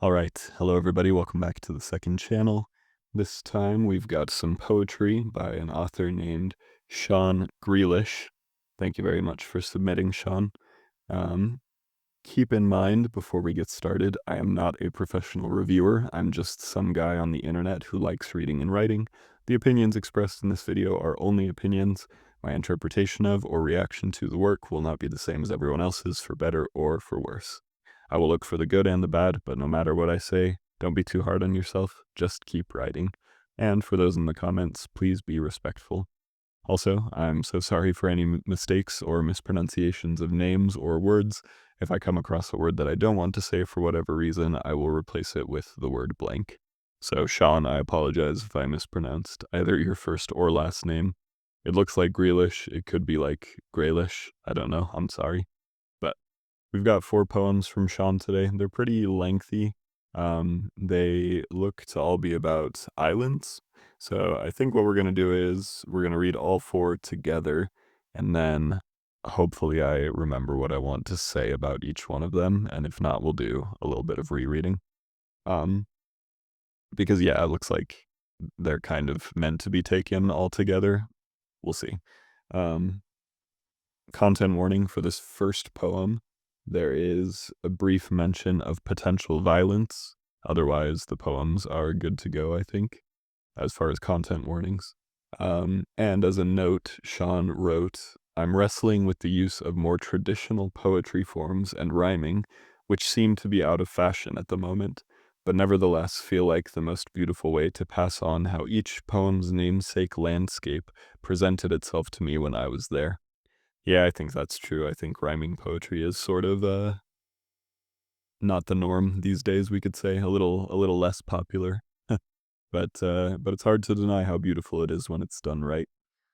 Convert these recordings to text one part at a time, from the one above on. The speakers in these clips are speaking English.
All right. Hello, everybody. Welcome back to the second channel. This time we've got some poetry by an author named Sean Grealish. Thank you very much for submitting, Sean. Um, Keep in mind, before we get started, I am not a professional reviewer. I'm just some guy on the internet who likes reading and writing. The opinions expressed in this video are only opinions. My interpretation of or reaction to the work will not be the same as everyone else's, for better or for worse. I will look for the good and the bad, but no matter what I say, don't be too hard on yourself. Just keep writing. And for those in the comments, please be respectful. Also, I'm so sorry for any mistakes or mispronunciations of names or words. If I come across a word that I don't want to say for whatever reason, I will replace it with the word blank. So, Sean, I apologize if I mispronounced either your first or last name. It looks like Grealish. It could be like Grealish. I don't know. I'm sorry. But we've got 4 poems from Sean today. They're pretty lengthy. They look to all be about islands. So I think what we're going to do is we're going to read all 4 together, and then hopefully I remember what I want to say about each one of them. And if not, we'll do a little bit of rereading. Um, because yeah, it looks like they're kind of meant to be taken all together. We'll see. Um, Content warning for this first poem. There is a brief mention of potential violence. Otherwise, the poems are good to go, I think, as far as content warnings. And as a note, Sean wrote, I'm wrestling with the use of more traditional poetry forms and rhyming, which seem to be out of fashion at the moment, but nevertheless feel like the most beautiful way to pass on how each poem's namesake landscape presented itself to me when I was there. Yeah, I think that's true. I think rhyming poetry is sort of, not the norm these days, we could say, a little less popular. But it's hard to deny how beautiful it is when it's done right.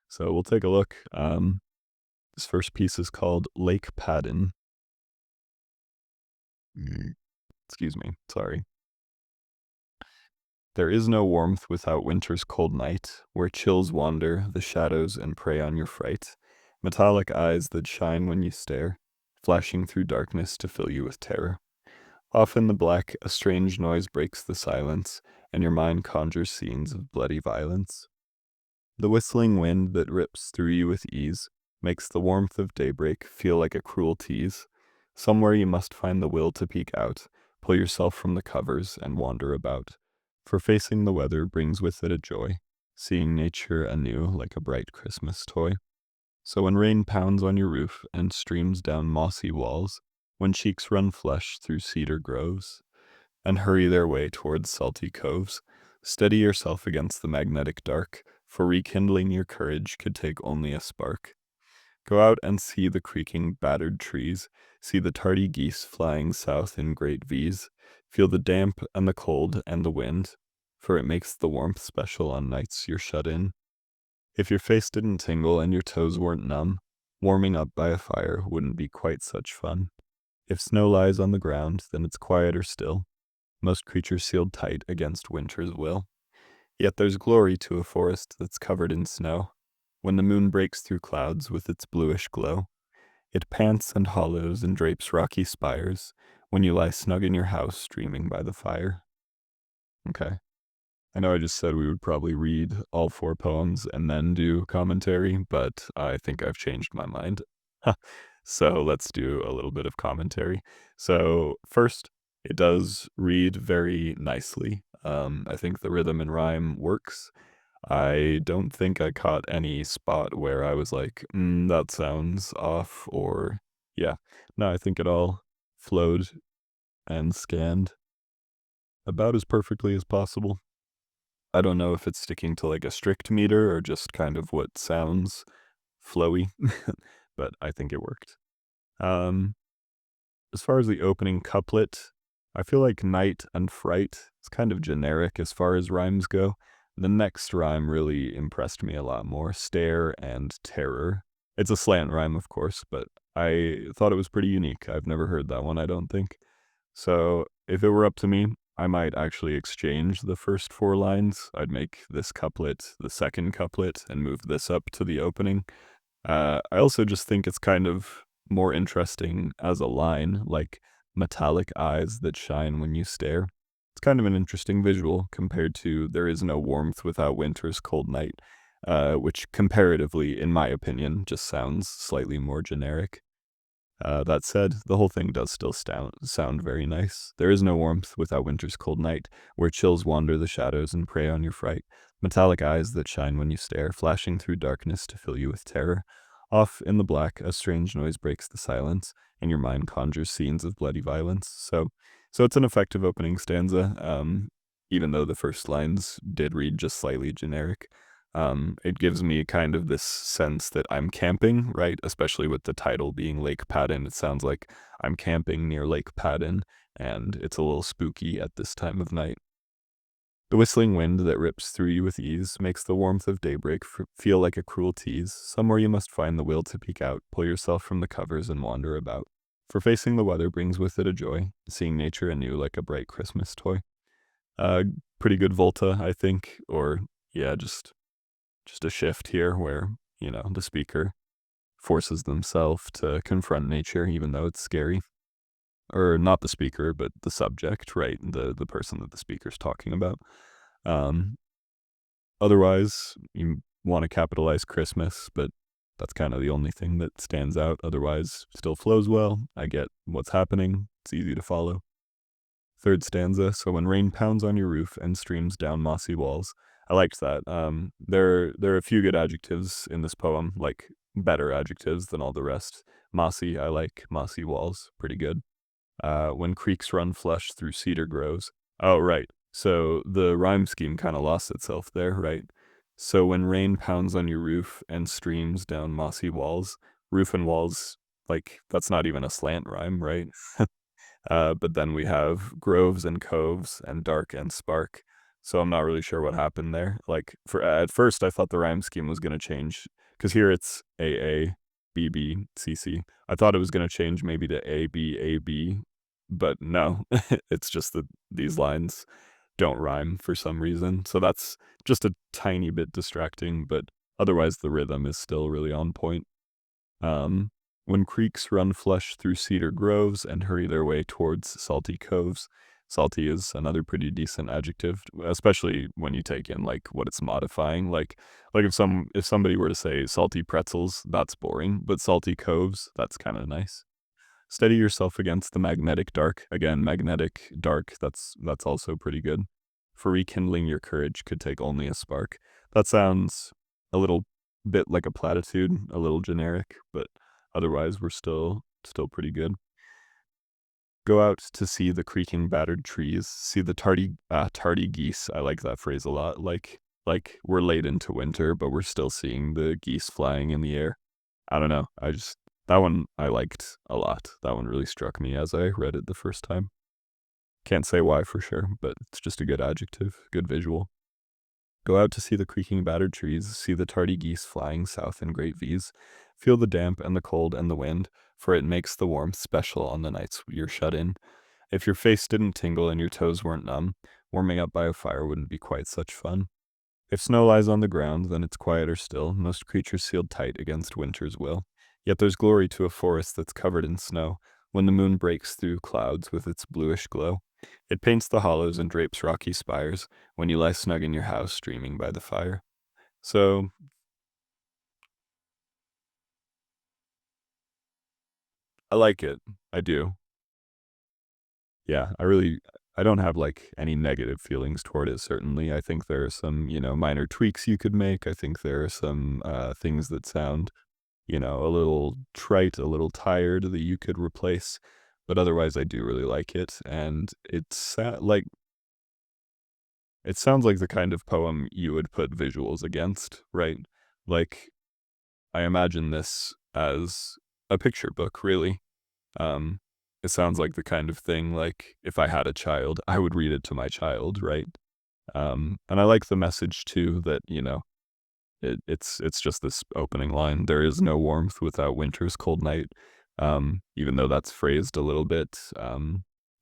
So we'll take a look. This first piece is called Lake Padden. Excuse me, sorry. There is no warmth without winter's cold night, where chills wander, the shadows, and prey on your fright. Metallic eyes that shine when you stare, flashing through darkness to fill you with terror. Off in the black, a strange noise breaks the silence, and your mind conjures scenes of bloody violence. The whistling wind that rips through you with ease makes the warmth of daybreak feel like a cruel tease. Somewhere you must find the will to peek out, pull yourself from the covers, and wander about. For facing the weather brings with it a joy, seeing nature anew like a bright Christmas toy. So when rain pounds on your roof and streams down mossy walls, when cheeks run flush through cedar groves, and hurry their way towards salty coves, steady yourself against the magnetic dark, for rekindling your courage could take only a spark. Go out and see the creaking, battered trees, see the tardy geese flying south in great V's, feel the damp and the cold and the wind, for it makes the warmth special on nights you're shut in. If your face didn't tingle and your toes weren't numb, warming up by a fire wouldn't be quite such fun. If snow lies on the ground, then it's quieter still, most creatures sealed tight against winter's will. Yet there's glory to a forest that's covered in snow, when the moon breaks through clouds with its bluish glow. It pants and hollows and drapes rocky spires, when you lie snug in your house dreaming by the fire. Okay. I know I just said we would probably read all 4 poems and then do commentary, but I think I've changed my mind. So let's do a little bit of commentary. So first, it does read very nicely. I think the rhythm and rhyme works. I don't think I caught any spot where I was like, that sounds off, or yeah. No, I think it all flowed and scanned about as perfectly as possible. I don't know if it's sticking to like a strict meter or just kind of what sounds flowy, but I think it worked. Um, as far as the opening couplet, I feel like night and fright is kind of generic as far as rhymes go. The next rhyme really impressed me a lot more, stare and terror. It's a slant rhyme, of course, but I thought it was pretty unique. I've never heard that one, I don't think. So if it were up to me, I might actually exchange the first 4 lines. I'd make this couplet the second couplet and move this up to the opening. I also just think it's kind of more interesting as a line, like metallic eyes that shine when you stare. kind of an interesting visual compared to there is no warmth without winter's cold night, which comparatively, in my opinion, just sounds slightly more generic. That said, the whole thing does still sound very nice. There is no warmth without winter's cold night, where chills wander the shadows and prey on your fright. Metallic eyes that shine when you stare, flashing through darkness to fill you with terror. Off in the black, a strange noise breaks the silence, and your mind conjures scenes of bloody violence. So it's an effective opening stanza, even though the first lines did read just slightly generic. It gives me kind of this sense that I'm camping, right? Especially with the title being Lake Padden. It sounds like I'm camping near Lake Padden, and it's a little spooky at this time of night. The whistling wind that rips through you with ease makes the warmth of daybreak feel like a cruel tease. Somewhere you must find the will to peek out, pull yourself from the covers and wander about. For facing the weather brings with it a joy, seeing nature anew like a bright Christmas toy. Uh, Pretty good Volta, I think, or yeah, just a shift here where, the speaker forces themselves to confront nature even though it's scary. Or not the speaker, but the subject, right? The person that the speaker's talking about. Um, Otherwise, you want to capitalize Christmas, but that's kind of the only thing that stands out. Otherwise, still flows well. I get what's happening. It's easy to follow. Third stanza, so when rain pounds on your roof and streams down mossy walls. I liked that. There are a few good adjectives in this poem, like better adjectives than all the rest. Mossy, I like. Mossy walls, pretty good. When creeks run flush through cedar groves. Oh, right. So the rhyme scheme kind of lost itself there, right? So when rain pounds on your roof and streams down mossy walls, roof and walls, like that's not even a slant rhyme, right? But then we have groves and coves and dark and spark. So I'm not really sure what happened there. Like for at first I thought the rhyme scheme was gonna change because here it's AABBCC. I thought it was gonna change maybe to ABAB, but no, it's just that these lines don't rhyme for some reason. So that's just a tiny bit distracting, but otherwise the rhythm is still really on point. Um, when creeks run flush through cedar groves and hurry their way towards salty coves. Salty is another pretty decent adjective, especially when you take in like what it's modifying. Like if somebody were to say salty pretzels, that's boring, but salty coves, that's kind of nice. Steady yourself against the magnetic dark. Again, magnetic dark, that's also pretty good. For rekindling your courage could take only a spark. That sounds a little bit like a platitude, a little generic, but otherwise we're still pretty good. Go out to see the creaking battered trees, see the tardy geese. I like that phrase a lot. Like we're late into winter, but we're still seeing the geese flying in the air. I don't know. That one I liked a lot. That one really struck me as I read it the first time. Can't say why for sure, but it's just a good adjective, good visual. Go out to see the creaking battered trees, see the tardy geese flying south in great V's. Feel the damp and the cold and the wind, for it makes the warmth special on the nights you're shut in. If your face didn't tingle and your toes weren't numb, warming up by a fire wouldn't be quite such fun. If snow lies on the ground, then it's quieter still, most creatures sealed tight against winter's will. Yet there's glory to a forest that's covered in snow, when the moon breaks through clouds with its bluish glow. It paints the hollows and drapes rocky spires, when you lie snug in your house dreaming by the fire. So, I like it. I do. Yeah, I don't have, like, any negative feelings toward it, certainly. I think there are some, minor tweaks you could make. I think there are some, things that sound, a little trite, a little tired that you could replace, but otherwise I do really like it, and it sounds like the kind of poem you would put visuals against, right? Like, I imagine this as a picture book, really. Um, it sounds like the kind of thing, like, if I had a child, I would read it to my child, right? And I like the message too that, it's just this opening line, "There is no warmth without winter's cold night." Even though that's phrased a little bit,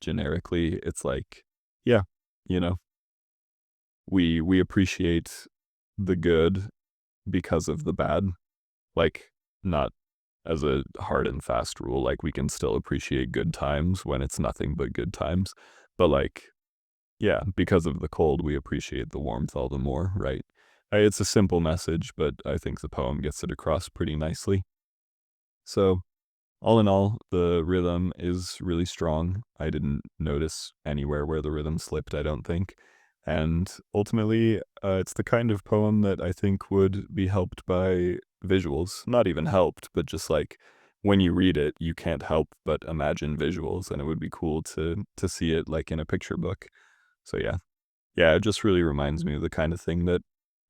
generically, it's like, yeah, you know, we appreciate the good because of the bad, like, not as a hard and fast rule, like, we can still appreciate good times when it's nothing but good times, but, like, Yeah, because of the cold, we appreciate the warmth all the more, right? It's a simple message, but I think the poem gets it across pretty nicely. So, all in all, the rhythm is really strong. I didn't notice anywhere where the rhythm slipped, I don't think. And ultimately, it's the kind of poem that I think would be helped by visuals. Not even helped, but just like when you read it, you can't help but imagine visuals, and it would be cool to see it like in a picture book. So yeah. Yeah, it just really reminds me of the kind of thing that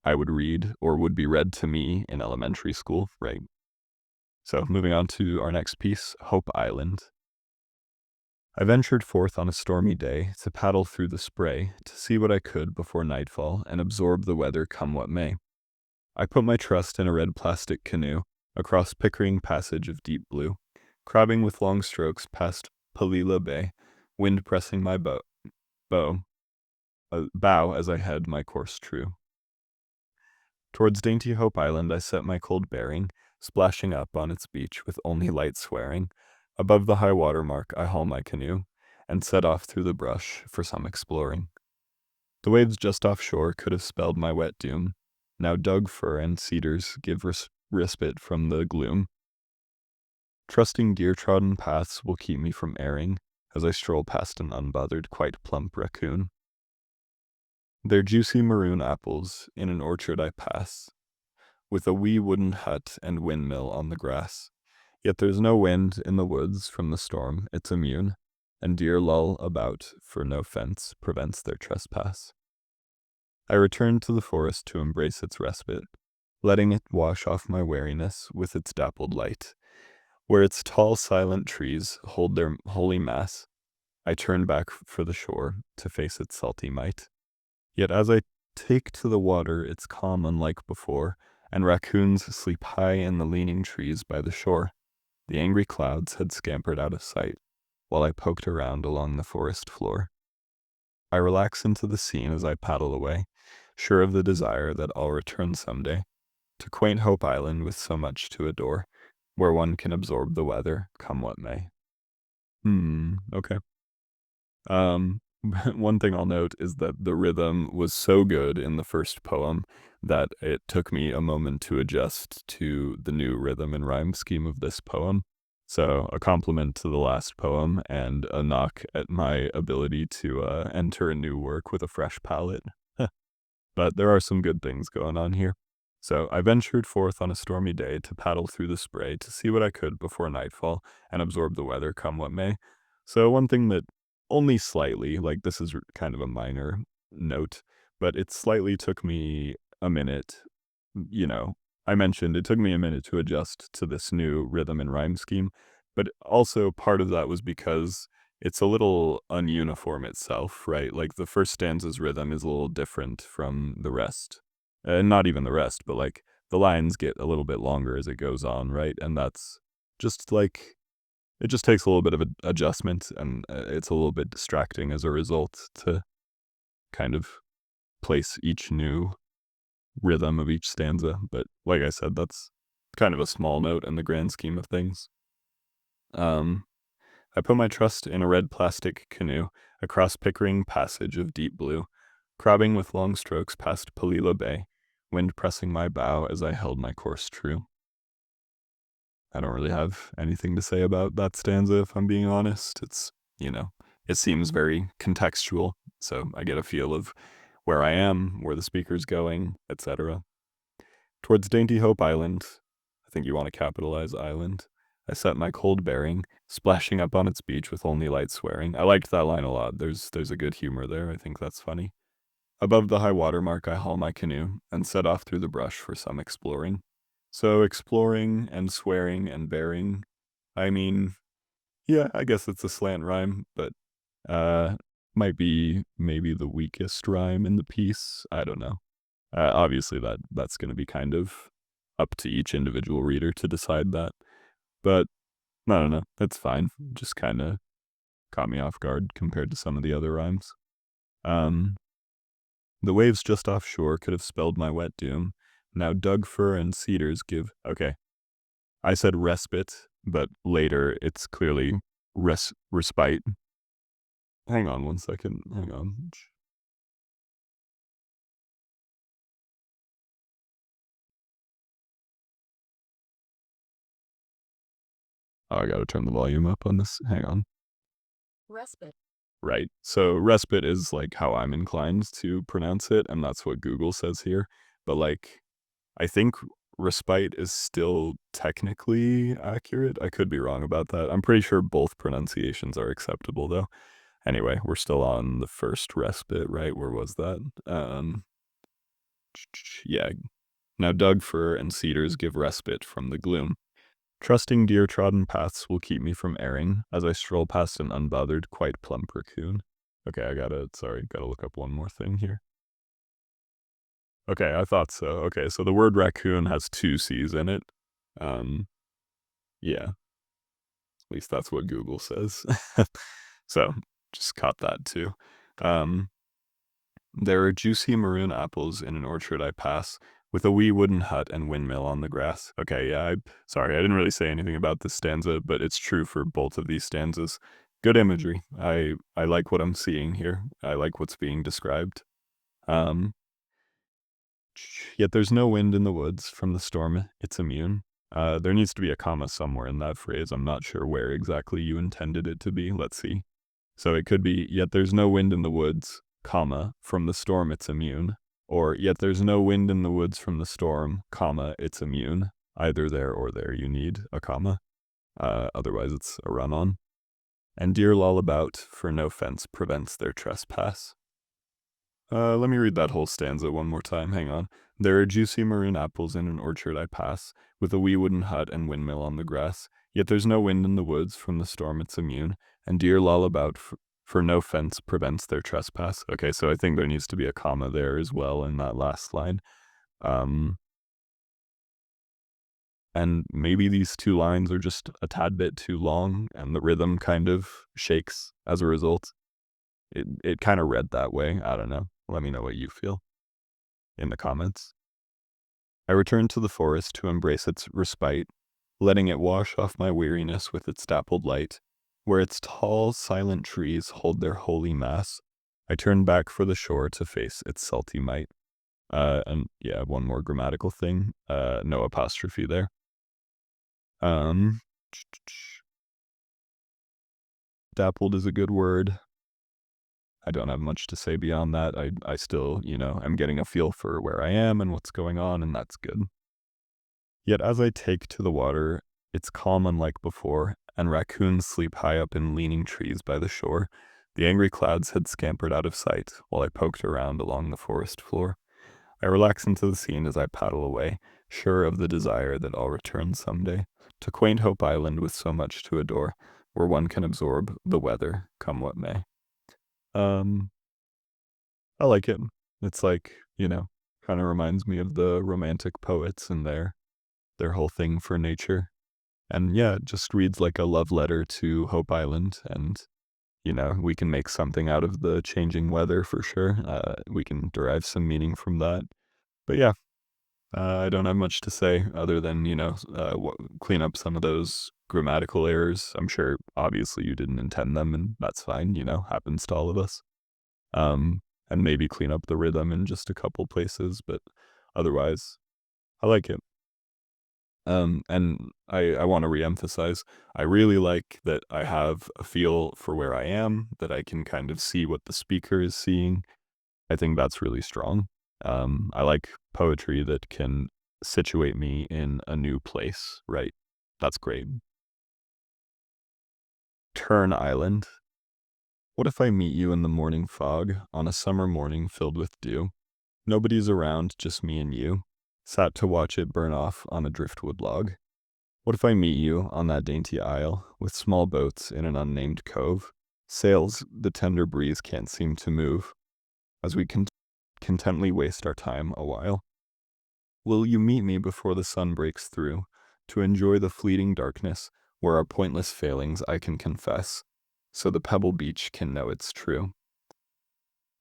I would read or would be read to me in elementary school, right? So moving on to our next piece, Hope Island. I ventured forth on a stormy day to paddle through the spray to see what I could before nightfall and absorb the weather come what may. I put my trust in a red plastic canoe across Pickering Passage of deep blue, crabbing with long strokes past Palila Bay, wind pressing my bow, bow as I head my course true. Towards dainty Hope Island I set my cold bearing, splashing up on its beach with only light swearing. Above the high water mark I haul my canoe, and set off through the brush for some exploring. The waves just offshore could have spelled my wet doom. Now dug fir and cedars give respite from the gloom. Trusting deer-trodden paths will keep me from erring, as I stroll past an unbothered, quite plump raccoon. Their juicy maroon apples in an orchard I pass, with a wee wooden hut and windmill on the grass. Yet there's no wind in the woods from the storm, it's immune, and deer loll about, for no fence prevents their trespass. I return to the forest to embrace its respite, letting it wash off my weariness with its dappled light. Where its tall, silent trees hold their holy mass, I turn back for the shore to face its salty might. Yet as I take to the water, it's calm unlike before, and raccoons sleep high in the leaning trees by the shore. The angry clouds had scampered out of sight, while I poked around along the forest floor. I relax into the scene as I paddle away, sure of the desire that I'll return someday, to quaint Hope Island with so much to adore, where one can absorb the weather, come what may. Okay. Um, one thing I'll note is that the rhythm was so good in the first poem that it took me a moment to adjust to the new rhythm and rhyme scheme of this poem. So a compliment to the last poem and a knock at my ability to enter a new work with a fresh palette. But there are some good things going on here. So I ventured forth on a stormy day to paddle through the spray to see what I could before nightfall and absorb the weather come what may. So one thing that only slightly, like this is kind of a minor note, but it slightly took me a minute, you know, I mentioned it took me a minute to adjust to this new rhythm and rhyme scheme, but also part of that was because it's a little ununiform itself, right? Like the first stanza's rhythm is a little different from the rest. And not even the rest, but like the lines get a little bit longer as it goes on, right? And that's just like it just takes a little bit of an adjustment, and it's a little bit distracting as a result to kind of place each new rhythm of each stanza. But like I said, that's kind of a small note in the grand scheme of things. Um, I put my trust in a red plastic canoe across Pickering Passage of deep blue, crabbing with long strokes past Palila Bay, wind pressing my bow as I held my course true. I don't really have anything to say about that stanza, if I'm being honest. It's, it seems very contextual, so I get a feel of where I am, where the speaker's going, etc. Towards dainty Hope Island, I think you want to capitalize island, I set my cold bearing, splashing up on its beach with only light swearing. I liked that line a lot. There's a good humor there. I think that's funny. Above the high water mark, I haul my canoe and set off through the brush for some exploring. So exploring and swearing and bearing, I mean, yeah, I guess it's a slant rhyme, but uh, might be maybe the weakest rhyme in the piece. I don't know. Obviously, that's going to be kind of up to each individual reader to decide that. But I don't know. That's fine. Just kind of caught me off guard compared to some of the other rhymes. Um, the waves just offshore could have spelled my wet doom. Now dug fir and cedars give. Okay, I said respite, but later it's clearly respite. Hang on one second. Hang on. Oh, I gotta turn the volume up on this. Hang on. Respite. Right. So respite is like how I'm inclined to pronounce it, and that's what Google says here. But like, I think respite is still technically accurate. I could be wrong about that. I'm pretty sure both pronunciations are acceptable though. Anyway, we're still on the first respite, right? Where was that? Yeah. Now Doug fir and cedars give respite from the gloom. Trusting deer trodden paths will keep me from erring as I stroll past an unbothered, quite plump raccoon. Okay, gotta look up one more thing here. Okay, I thought so. Okay, so the word raccoon has two C's in it. Um, yeah, at least that's what Google says. So, just caught that too. Um, there are juicy maroon apples in an orchard I pass, with a wee wooden hut and windmill on the grass. Okay, yeah, sorry, I didn't really say anything about this stanza, but it's true for both of these stanzas. Good imagery. I like what I'm seeing here. I like what's being described. Um, Yet there's no wind in the woods from the storm, it's immune. There needs to be a comma somewhere in that phrase. I'm not sure where exactly you intended it to be. Let's see. So it could be, yet there's no wind in the woods, comma, from the storm it's immune. Or, yet there's no wind in the woods from the storm, comma, it's immune. Either there or there you need a comma. Otherwise it's a run-on. And deer loll about, for no fence prevents their trespass. Let me read that whole stanza one more time. Hang on. There are juicy maroon apples in an orchard I pass, with a wee wooden hut and windmill on the grass. Yet there's no wind in the woods, from the storm it's immune, and deer loll about, for no fence prevents their trespass. Okay, so I think there needs to be a comma there as well in that last line. And maybe these two lines are just a tad bit too long, and the rhythm kind of shakes as a result. It kind of read that way. I don't know. Let me know what you feel in the comments. I return to the forest to embrace its respite, letting it wash off my weariness with its dappled light. Where its tall, silent trees hold their holy mass, I turn back for the shore to face its salty might. And yeah, one more grammatical thing. No apostrophe there. Um, Dappled is a good word. I don't have much to say beyond that. I still, am getting a feel for where I am and what's going on, and that's good. Yet as I take to the water, it's calm unlike before, and raccoons sleep high up in leaning trees by the shore. The angry clouds had scampered out of sight while I poked around along the forest floor. I relax into the scene as I paddle away, sure of the desire that I'll return someday to quaint Hope Island with so much to adore, where one can absorb the weather, come what may. Um, I like it. It's like, kind of reminds me of the romantic poets and their whole thing for nature. And yeah, it just reads like a love letter to Hope Island. And, we can make something out of the changing weather for sure. We can derive some meaning from that. But yeah, I don't have much to say other than, clean up some of those grammatical errors. I'm sure, obviously, you didn't intend them, and that's fine, happens to all of us. And maybe clean up the rhythm in just a couple places, but otherwise, I like it. And I want to reemphasize, I really like that I have a feel for where I am, that I can kind of see what the speaker is seeing. I think that's really strong. I like poetry that can situate me in a new place, right? That's great. Turn Island. What if I meet you in the morning fog on a summer morning filled with dew? Nobody's around, just me and you. Sat to watch it burn off on a driftwood log. What if I meet you on that dainty isle, with small boats in an unnamed cove, sails the tender breeze can't seem to move, as we contently waste our time a while? Will you meet me before the sun breaks through, to enjoy the fleeting darkness, where our pointless failings I can confess, so the pebble beach can know it's true?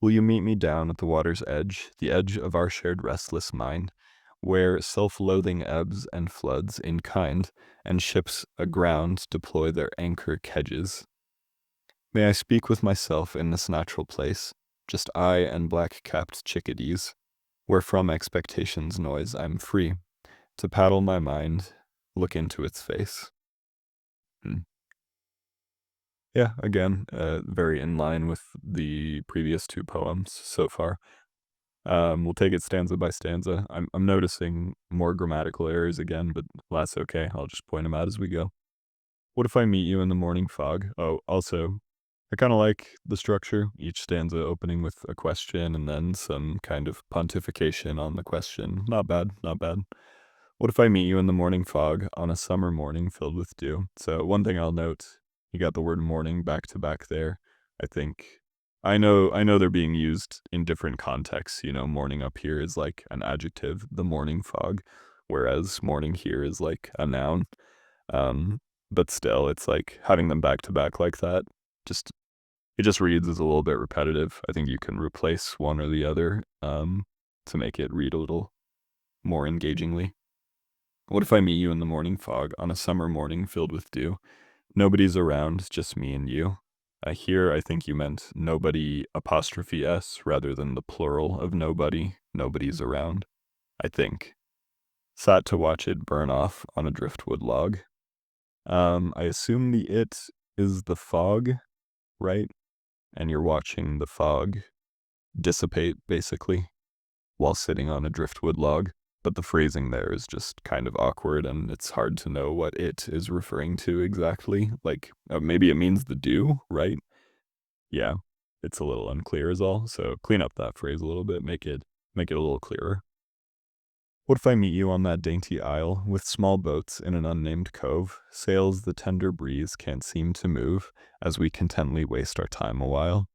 Will you meet me down at the water's edge, the edge of our shared restless mind, where self-loathing ebbs and floods in kind, and ships aground deploy their anchor kedges? May I speak with myself in this natural place, just I and black-capped chickadees, where from expectation's noise I'm free, to paddle my mind, look into its face. Hmm. Yeah, again, very in line with the previous two poems so far. We'll take it stanza by stanza. I'm noticing more grammatical errors again, but that's okay. I'll just point them out as we go. What if I meet you in the morning fog? Oh, also, I kind of like the structure, each stanza opening with a question and then some kind of pontification on the question. Not bad, not bad. What if I meet you in the morning fog on a summer morning filled with dew? So one thing I'll note, you got the word morning back to back there. I think I know they're being used in different contexts. Morning up here is like an adjective, the morning fog, whereas morning here is like a noun. Um, but still, it's like having them back to back like that. Just it just reads as a little bit repetitive. I think you can replace one or the other to make it read a little more engagingly. What if I meet you in the morning fog on a summer morning filled with dew? Nobody's around, just me and you. I think you meant nobody apostrophe s rather than the plural of nobody. Nobody's around. I think. Sat to watch it burn off on a driftwood log. I assume the it is the fog, right? And you're watching the fog dissipate, basically, while sitting on a driftwood log. But the phrasing there is just kind of awkward, and it's hard to know what it is referring to exactly. Like, maybe it means the dew, right? Yeah, it's a little unclear is all. So clean up that phrase a little bit, make it a little clearer. What if I meet you on that dainty isle, with small boats in an unnamed cove, sails the tender breeze can't seem to move, as we contently waste our time a while?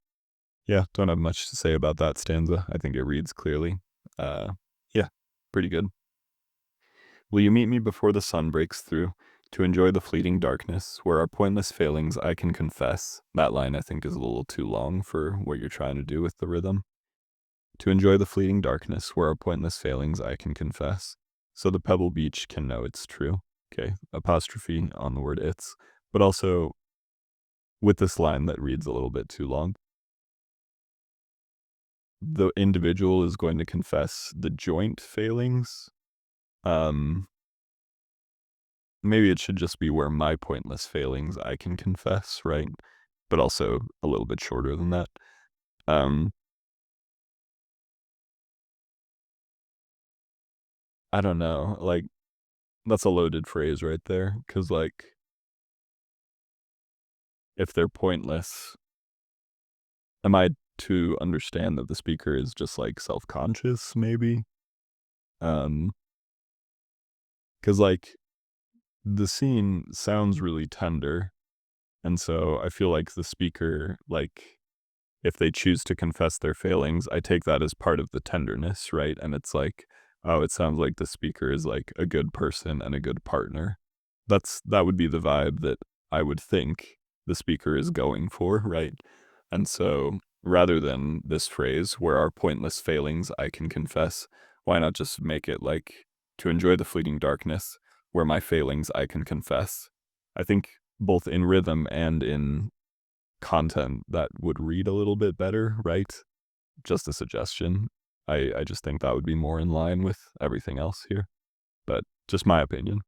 Yeah, don't have much to say about that stanza. I think it reads clearly. Uh, yeah, pretty good. Will you meet me before the sun breaks through, to enjoy the fleeting darkness, where our pointless failings I can confess? That line I think is a little too long for what you're trying to do with the rhythm. To enjoy the fleeting darkness, where our pointless failings I can confess, so the pebble beach can know it's true. Okay, apostrophe on the word it's, but also with this line that reads a little bit too long. The individual is going to confess the joint failings. Um, Maybe it should just be where my pointless failings I can confess, right? But also a little bit shorter than that. Um, I don't know, like, that's a loaded phrase right there, because, like, if they're pointless, am I to understand that the speaker is just, like, self-conscious, maybe? Um, because like, the scene sounds really tender, and so I feel like the speaker, like, if they choose to confess their failings, I take that as part of the tenderness, right? And it's like, oh, it sounds like the speaker is like a good person and a good partner. That would be the vibe that I would think the speaker is going for, right? And so rather than this phrase, where our pointless failings I can confess, why not just make it like to enjoy the fleeting darkness, where my failings I can confess? I think both in rhythm and in content that would read a little bit better, right? Just a suggestion. I just think that would be more in line with everything else here, but just my opinion.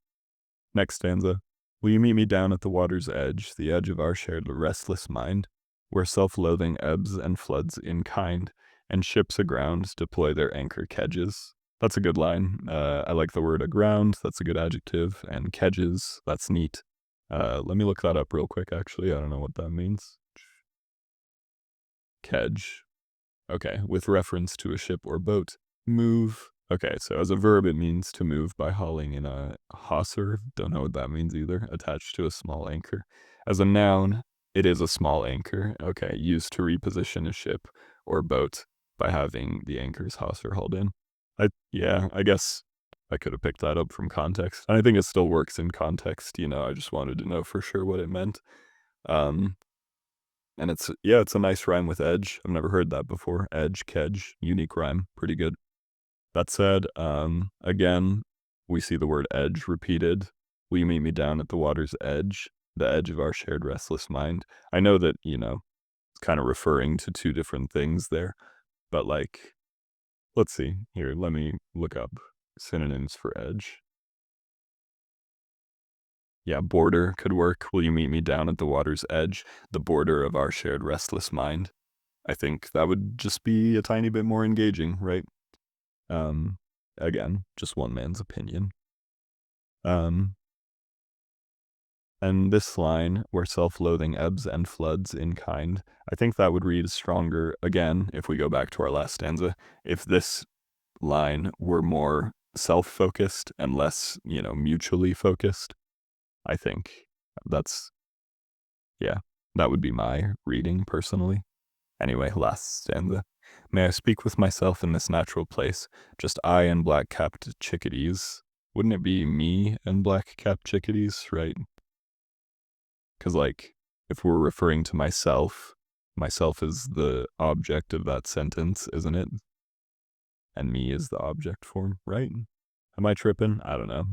Next stanza. Will you meet me down at the edge of our shared restless mind, where self-loathing ebbs and floods in kind, and ships aground deploy their anchor kedges? That's a good line. I like the word aground. That's a good adjective. And kedges, that's neat. Let me look that up real quick, actually. I don't know what that means. Kedge. Okay, with reference to a ship or boat. Move. Okay, so as a verb, it means to move by hauling in a hawser. Don't know what that means either. Attached to a small anchor. As a noun, it is a small anchor. Okay, used to reposition a ship or boat by having the anchor's hawser hauled in. Yeah, I guess I could have picked that up from context. And I think it still works in context. I just wanted to know for sure what it meant. Um, and it's a nice rhyme with edge. I've never heard that before. Edge, kedge, unique rhyme, pretty good. That said, again, we see the word edge repeated. Will you meet me down at the water's edge, the edge of our shared restless mind? I know that, it's kind of referring to two different things there, but like, let's see. Here, let me look up synonyms for edge. Yeah, border could work. Will you meet me down at the water's edge, the border of our shared restless mind? I think that would just be a tiny bit more engaging, right? Um, Again, just one man's opinion. Um, and this line, where self-loathing ebbs and floods in kind, I think that would read stronger, again, if we go back to our last stanza, if this line were more self-focused and less, mutually focused. I think that's, yeah, that would be my reading personally. Anyway, last stanza. May I speak with myself in this natural place, just I and black-capped chickadees. Wouldn't it be me and black-capped chickadees, right? Because, like, if we're referring to myself is the object of that sentence, isn't it? And me is the object form, right? Am I tripping? I don't know.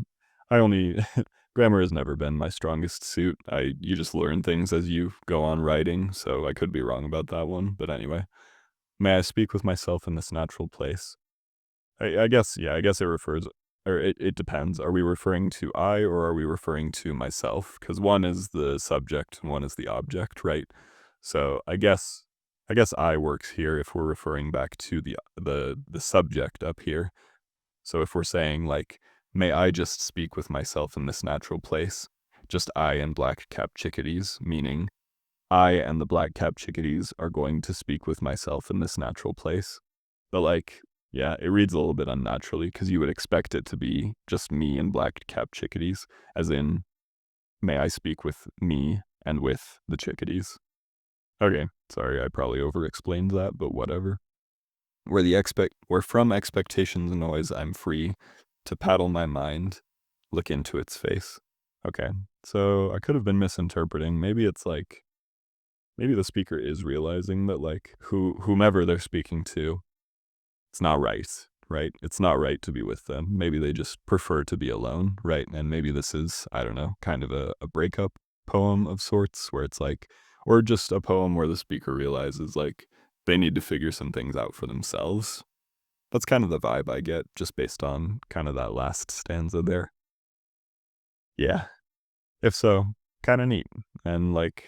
I only grammar has never been my strongest suit. You just learn things as you go on writing, so I could be wrong about that one. But anyway, may I speak with myself in this natural place? I guess, yeah, I guess it refers, or it depends. Are we referring to I or are we referring to myself? Because one is the subject and one is the object, right? So I guess I works here if we're referring back to the subject up here. So if we're saying like, may I just speak with myself in this natural place, just I and black-capped chickadees, meaning I and the black-capped chickadees are going to speak with myself in this natural place. But like, yeah, it reads a little bit unnaturally because you would expect it to be just me and black-capped chickadees, as in, may I speak with me and with the chickadees. Okay, sorry, I probably over-explained that, but whatever. Where from expectation's noise I'm free to paddle my mind, look into its face. Okay, so I could have been misinterpreting. Maybe it's like, maybe the speaker is realizing that like whomever they're speaking to, it's not right, right? It's not right to be with them. Maybe they just prefer to be alone, right? And maybe this is, I don't know, kind of a breakup poem of sorts where it's like, or just a poem where the speaker realizes like they need to figure some things out for themselves. That's kind of the vibe I get just based on kind of that last stanza there. Yeah. If so, kind of neat. And like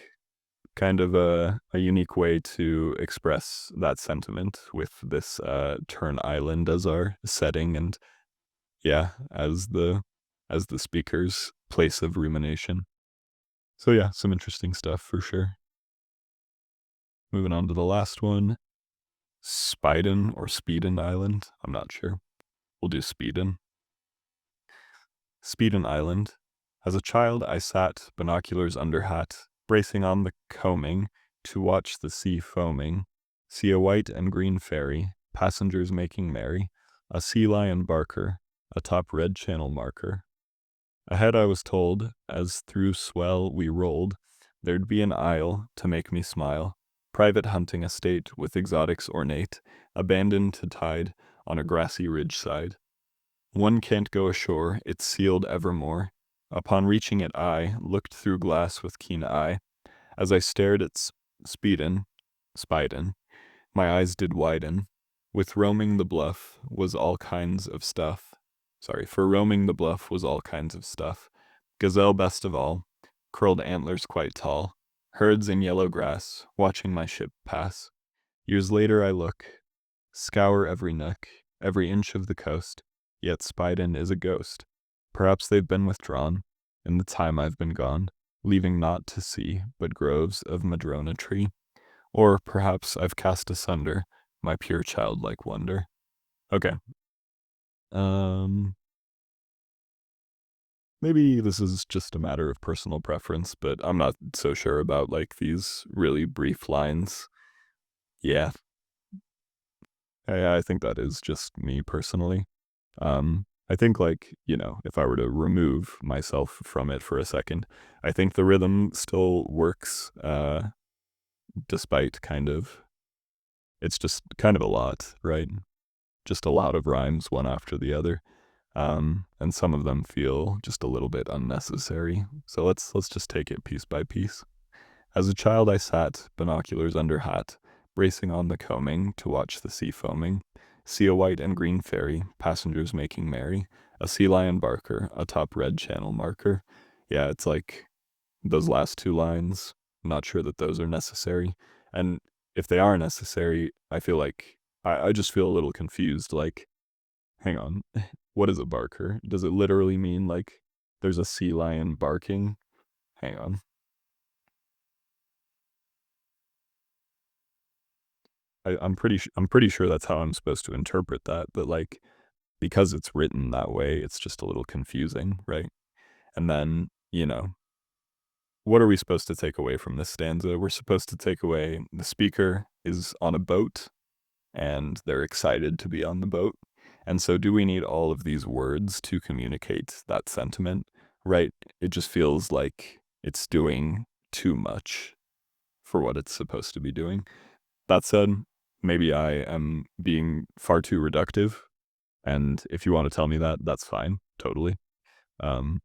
kind of a unique way to express that sentiment with this Turn Island as our setting and yeah, as the speaker's place of rumination. So yeah, some interesting stuff for sure. Moving on to the last one. Spiden or Speeden Island. I'm not sure. We'll do Speeden. Speeden Island. As a child, I sat, binoculars under hat, bracing on the coaming to watch the sea foaming, see a white and green ferry, passengers making merry, a sea lion barker, atop red channel marker. Ahead I was told, as through swell we rolled, there'd be an isle to make me smile, private hunting estate with exotics ornate, abandoned to tide on a grassy ridge side. One can't go ashore, it's sealed evermore. Upon reaching it I looked through glass with keen eye. As I stared at Spiden, my eyes did widen. With roaming the bluff was all kinds of stuff. For roaming the bluff was all kinds of stuff. Gazelle best of all, curled antlers quite tall, herds in yellow grass, watching my ship pass. Years later I look, scour every nook, every inch of the coast, yet Spiden is a ghost. Perhaps they've been withdrawn, in the time I've been gone, leaving naught to see but groves of madrona tree. Or perhaps I've cast asunder my pure childlike wonder. Okay. Um, Maybe this is just a matter of personal preference, but I'm not so sure about like these really brief lines. Yeah, I think that is just me personally. I think like, if I were to remove myself from it for a second, I think the rhythm still works, despite kind of, it's just kind of a lot, right? Just a lot of rhymes one after the other. And some of them feel just a little bit unnecessary. So let's just take it piece by piece. As a child I sat, binoculars under hat, bracing on the coaming to watch the sea foaming, see a white and green ferry, passengers making merry, a sea lion barker, atop red channel marker. Yeah, it's like those last two lines, not sure that those are necessary. And if they are necessary, I feel like I just feel a little confused. Like, hang on, what is a barker? Does it literally mean like there's a sea lion barking? Hang on. I'm pretty sure that's how I'm supposed to interpret that, but like because it's written that way, it's just a little confusing, right? And then, what are we supposed to take away from this stanza? We're supposed to take away the speaker is on a boat and they're excited to be on the boat. And so, do we need all of these words to communicate that sentiment? Right? It just feels like it's doing too much for what it's supposed to be doing. That said, maybe I am being far too reductive. And if you want to tell me that, that's fine. Totally. Um,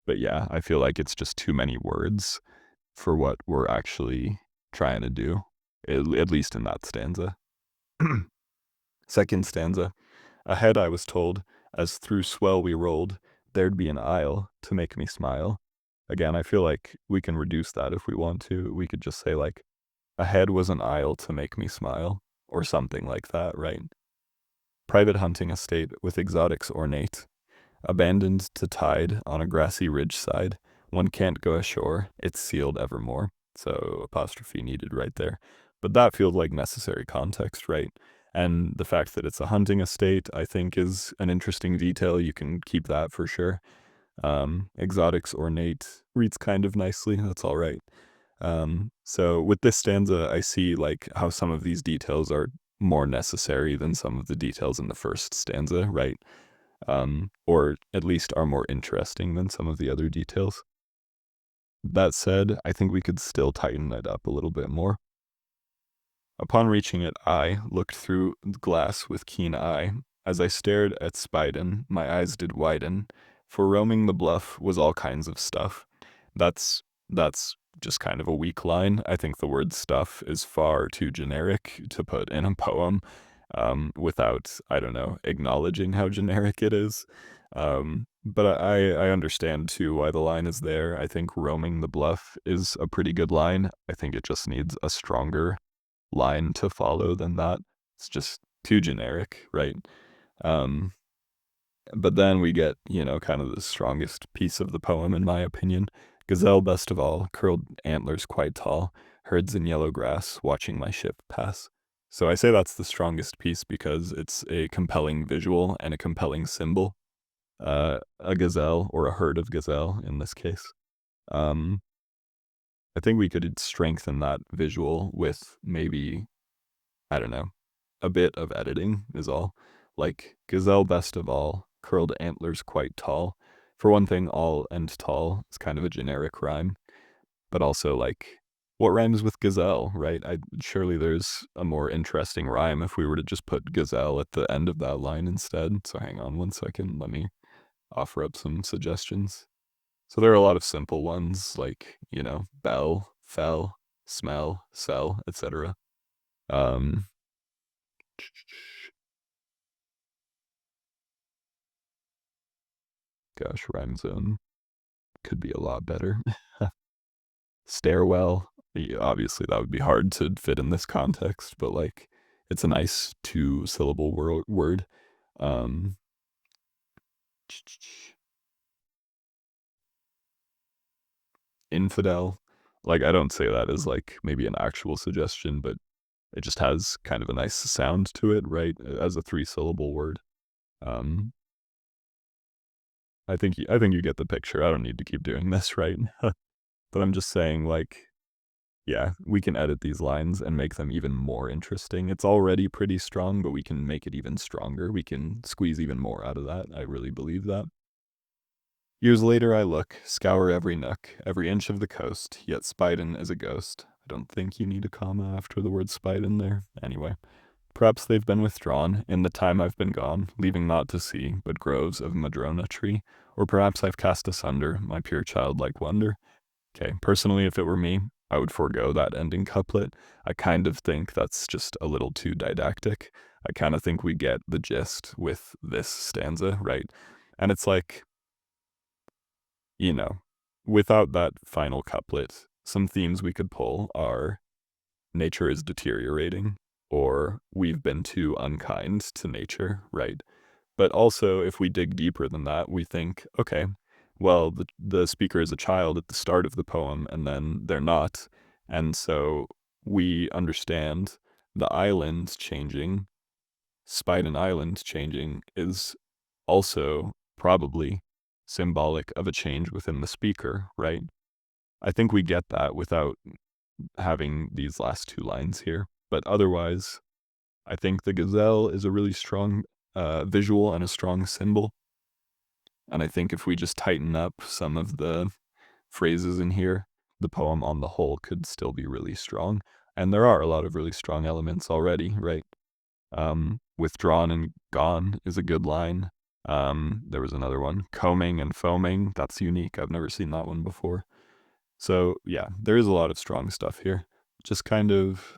but yeah, I feel like it's just too many words for what we're actually trying to do, at least in that stanza. Second stanza. Ahead I was told, as through swell we rolled, there'd be an isle to make me smile. Again, I feel like we can reduce that if we want to. We could just say, like, ahead was an isle to make me smile, or something like that, right? Private hunting estate with exotics ornate, abandoned to tide on a grassy ridge side. One can't go ashore, it's sealed evermore. So apostrophe needed right there. But that feels like necessary context, right? And the fact that it's a hunting estate, I think, is an interesting detail. You can keep that for sure. Exotics ornate reads kind of nicely. That's all right. So with this stanza, I see like how some of these details are more necessary than some of the details in the first stanza, right? Or at least are more interesting than some of the other details. That said, I think we could still tighten it up a little bit more. Upon reaching it, I looked through the glass with keen eye. As I stared at Spiden, my eyes did widen, for roaming the bluff was all kinds of stuff. That's just kind of a weak line. I think the word stuff is far too generic to put in a poem without, I don't know, acknowledging how generic it is. But I understand too why the line is there. I think roaming the bluff is a pretty good line. I think it just needs a stronger line to follow than that. It's just too generic, right? Um, but then we get, kind of the strongest piece of the poem, in my opinion. Gazelle best of all, curled antlers quite tall, herds in yellow grass, watching my ship pass. So I say that's the strongest piece because it's a compelling visual and a compelling symbol. A gazelle, or a herd of gazelle in this case. Um, I think we could strengthen that visual with maybe, I don't know, a bit of editing is all. Like, gazelle best of all, curled antlers quite tall. For one thing, all and tall is kind of a generic rhyme, but also, like, what rhymes with gazelle, right? Surely there's a more interesting rhyme if we were to just put gazelle at the end of that line instead. So hang on one second, let me offer up some suggestions. So there are a lot of simple ones, like, bell, fell, smell, sell, etc. Um, Gosh, rhyme zone could be a lot better. Stairwell, obviously that would be hard to fit in this context, but like it's a nice two-syllable word. Um, Infidel, like I don't say that as like maybe an actual suggestion, but it just has kind of a nice sound to it, right? As a three-syllable word. Um, I think you get the picture. I don't need to keep doing this, right? But I'm just saying, like, yeah, we can edit these lines and make them even more interesting. It's already pretty strong, but we can make it even stronger. We can squeeze even more out of that. I really believe that. Years later, I look, scour every nook, every inch of the coast, yet Spiden is a ghost. I don't think you need a comma after the word Spiden there. Anyway, perhaps they've been withdrawn in the time I've been gone, leaving naught to see but groves of madrona tree, or perhaps I've cast asunder my pure childlike wonder. Okay, personally, if it were me, I would forego that ending couplet. I kind of think that's just a little too didactic. I kind of think we get the gist with this stanza, right? And it's like, you know, without that final couplet, some themes we could pull are nature is deteriorating, or we've been too unkind to nature, right? But also, if we dig deeper than that, we think, okay, well, the speaker is a child at the start of the poem, and then they're not. And so we understand the island changing, Spiden Island changing, is also probably symbolic of a change within the speaker, right? I think we get that without having these last two lines here. But otherwise, I think the gazelle is a really strong visual and a strong symbol. And I think if we just tighten up some of the phrases in here, the poem on the whole could still be really strong. And there are a lot of really strong elements already, right? Withdrawn and gone is a good line. There was another one, combing and foaming. That's unique. I've never seen that one before. So yeah, there is a lot of strong stuff here. Just kind of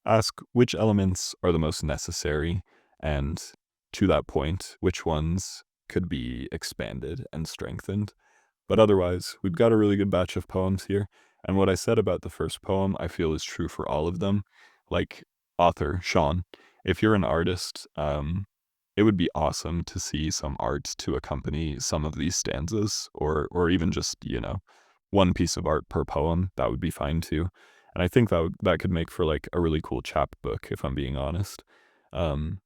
ask which elements are the most necessary, and to that point, which ones could be expanded and strengthened. But otherwise, we've got a really good batch of poems here, and what I said about the first poem, I feel is true for all of them. Like, author, Sean, if you're an artist, it would be awesome to see some art to accompany some of these stanzas, or even just, one piece of art per poem. That would be fine too. And I think that could make for like a really cool chapbook, if I'm being honest. Um,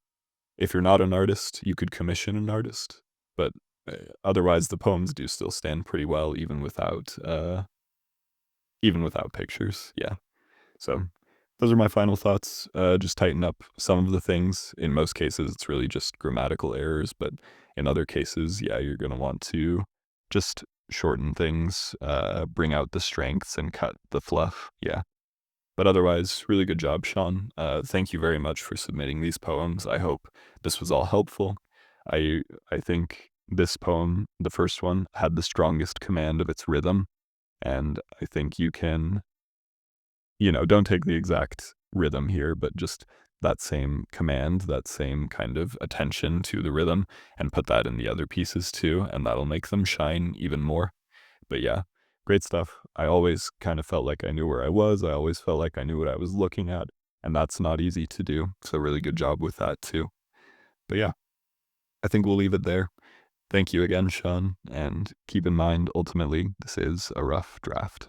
if you're not an artist, you could commission an artist, but otherwise the poems do still stand pretty well even without pictures. Yeah. So those are my final thoughts. Just tighten up some of the things. In most cases, it's really just grammatical errors, but in other cases, yeah, you're going to want to just shorten things, bring out the strengths, and cut the fluff. Yeah. But otherwise, really good job, Sean. Thank you very much for submitting these poems. I hope this was all helpful. I think this poem, the first one, had the strongest command of its rhythm, and I think you can, don't take the exact rhythm here, but just that same command, that same kind of attention to the rhythm, and put that in the other pieces too, and that'll make them shine even more. But yeah, great stuff. I always kind of felt like I knew where I was. I always felt like I knew what I was looking at, and that's not easy to do. So really good job with that too. But yeah, I think we'll leave it there. Thank you again, Sean, and keep in mind, ultimately, this is a rough draft.